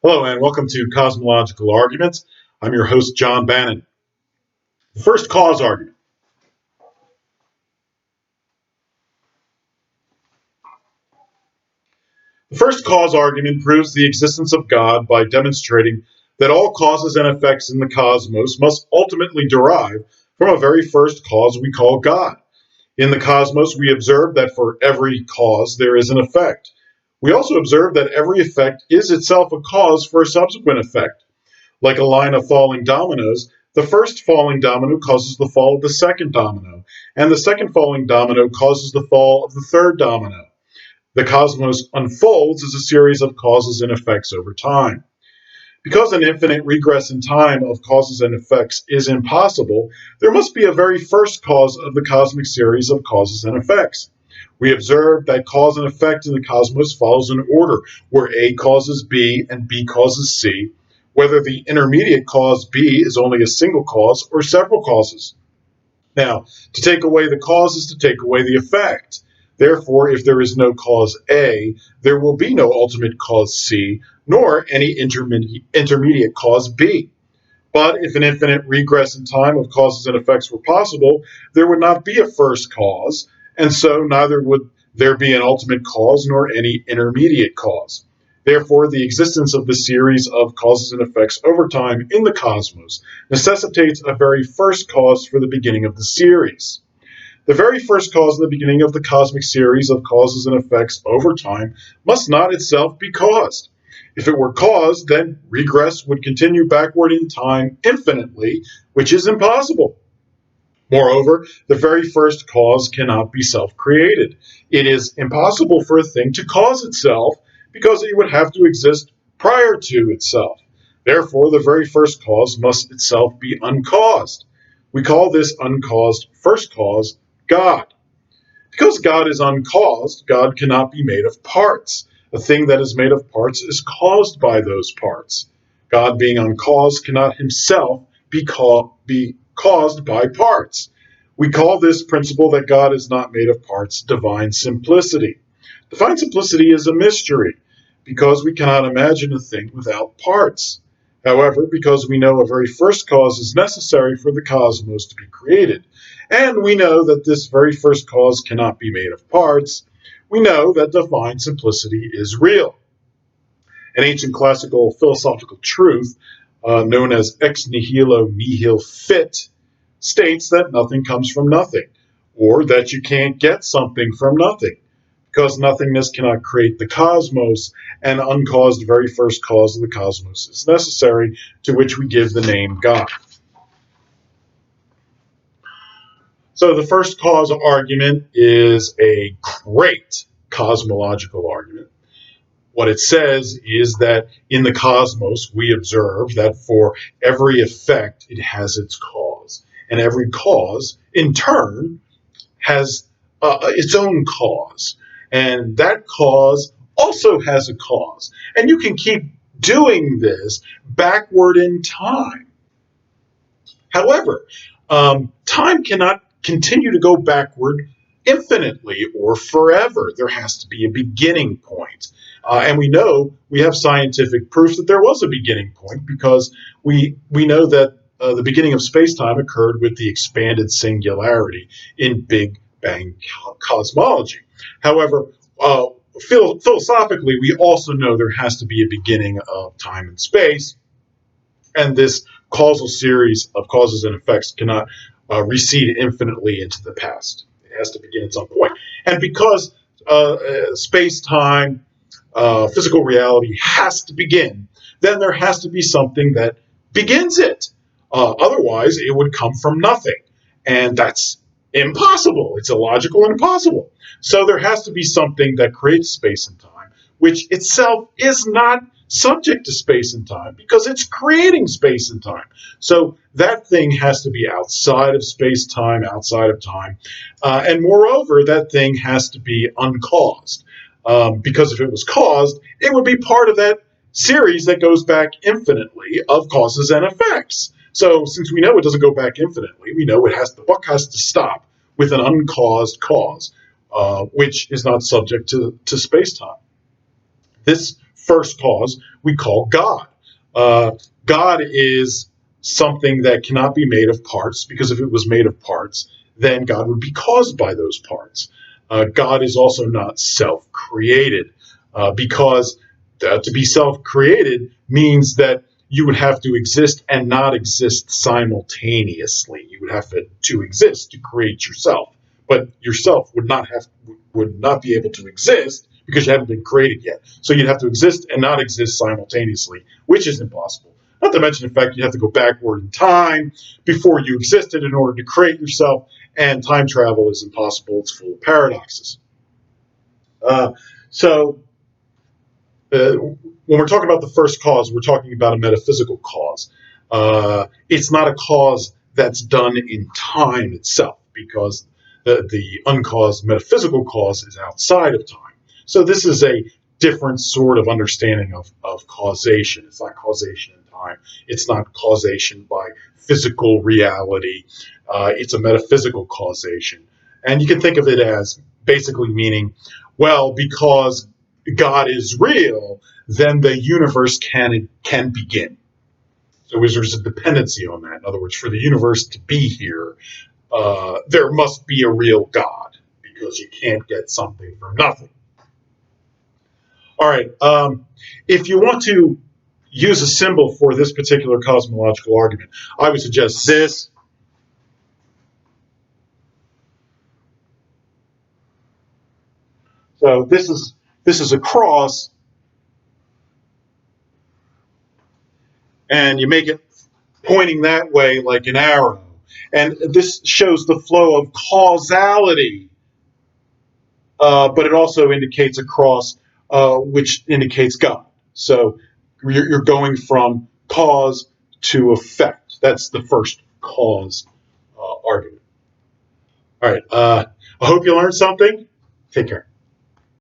Hello and welcome to Cosmological Arguments. I'm your host, John Bannan. The first cause argument. The first cause argument proves the existence of God by demonstrating that all causes and effects in the cosmos must ultimately derive from a very first cause we call God. In the cosmos, we observe that for every cause there is an effect. We also observe that every effect is itself a cause for a subsequent effect. Like a line of falling dominoes, the first falling domino causes the fall of the second domino, and the second falling domino causes the fall of the third domino. The cosmos unfolds as a series of causes and effects over time. Because an infinite regress in time of causes and effects is impossible, there must be a very first cause of the cosmic series of causes and effects. We observe that cause and effect in the cosmos follows an order where A causes B and B causes C, whether the intermediate cause B is only a single cause or several causes. Now, to take away the cause is to take away the effect. Therefore, if there is no cause A, there will be no ultimate cause C, nor any intermediate cause B. But if an infinite regress in time of causes and effects were possible, there would not be a first cause, and so neither would there be an ultimate cause nor any intermediate cause. Therefore, the existence of the series of causes and effects over time in the cosmos necessitates a very first cause for the beginning of the series. The very first cause in the beginning of the cosmic series of causes and effects over time must not itself be caused. If it were caused, then regress would continue backward in time infinitely, which is impossible. Moreover, the very first cause cannot be self-created. It is impossible for a thing to cause itself because it would have to exist prior to itself. Therefore, the very first cause must itself be uncaused. We call this uncaused first cause God. Because God is uncaused, God cannot be made of parts. A thing that is made of parts is caused by those parts. God being uncaused cannot himself be caused by parts. We call this principle that God is not made of parts divine simplicity. Divine simplicity is a mystery because we cannot imagine a thing without parts. However, because we know a very first cause is necessary for the cosmos to be created, and we know that this very first cause cannot be made of parts, we know that divine simplicity is real. An ancient classical philosophical truth, known as ex nihilo nihil fit, states that nothing comes from nothing, or that you can't get something from nothing, because nothingness cannot create the cosmos, and uncaused very first cause of the cosmos is necessary, to which we give the name God. So the first cause argument is a great cosmological argument. What it says is that in the cosmos, we observe that for every effect, it has its cause. And every cause, in turn, has its own cause. And that cause also has a cause. And you can keep doing this backward in time. However, time cannot continue to go backward infinitely or forever. There has to be a beginning point. And we have scientific proof that there was a beginning point because we know that the beginning of space-time occurred with the expanded singularity in Big Bang cosmology. However, philosophically, we also know there has to be a beginning of time and space, and this causal series of causes and effects cannot recede infinitely into the past. It has to begin at some point. And because space-time, physical reality has to begin, then there has to be something that begins it. Otherwise, it would come from nothing. And that's impossible. It's illogical and impossible. So there has to be something that creates space and time, which itself is not subject to space and time because it's creating space and time. So that thing has to be outside of space time, outside of time. And moreover, that thing has to be uncaused. Because if it was caused, it would be part of that series that goes back infinitely of causes and effects. So since we know it doesn't go back infinitely, we know the buck has to stop with an uncaused cause, which is not subject to space-time. This first cause we call God. God is something that cannot be made of parts, because if it was made of parts, then God would be caused by those parts. God is also not self-created, because to be self-created means that you would have to exist and not exist simultaneously. You would have to exist to create yourself, but yourself would not be able to exist because you haven't been created yet. So you'd have to exist and not exist simultaneously, which is impossible. Not to mention the fact you have to go backward in time before you existed in order to create yourself, and time travel is impossible. It's full of paradoxes. Uh, so when we're talking about the first cause, we're talking about a metaphysical cause. It's not a cause that's done in time itself, because the uncaused metaphysical cause is outside of time. So this is a different sort of understanding of causation. It's not causation in time. It's not causation by physical reality. It's a metaphysical causation. And you can think of it as basically meaning, well, because God is real, then the universe can begin. So there's a dependency on that. In other words, for the universe to be here, there must be a real God, because you can't get something from nothing. All right. If you want to use a symbol for this particular cosmological argument, I would suggest this. So this is a cross, and you make it pointing that way like an arrow. And this shows the flow of causality, but it also indicates a cross, which indicates God. So you're going from cause to effect. That's the first cause argument. All right. I hope you learned something. Take care.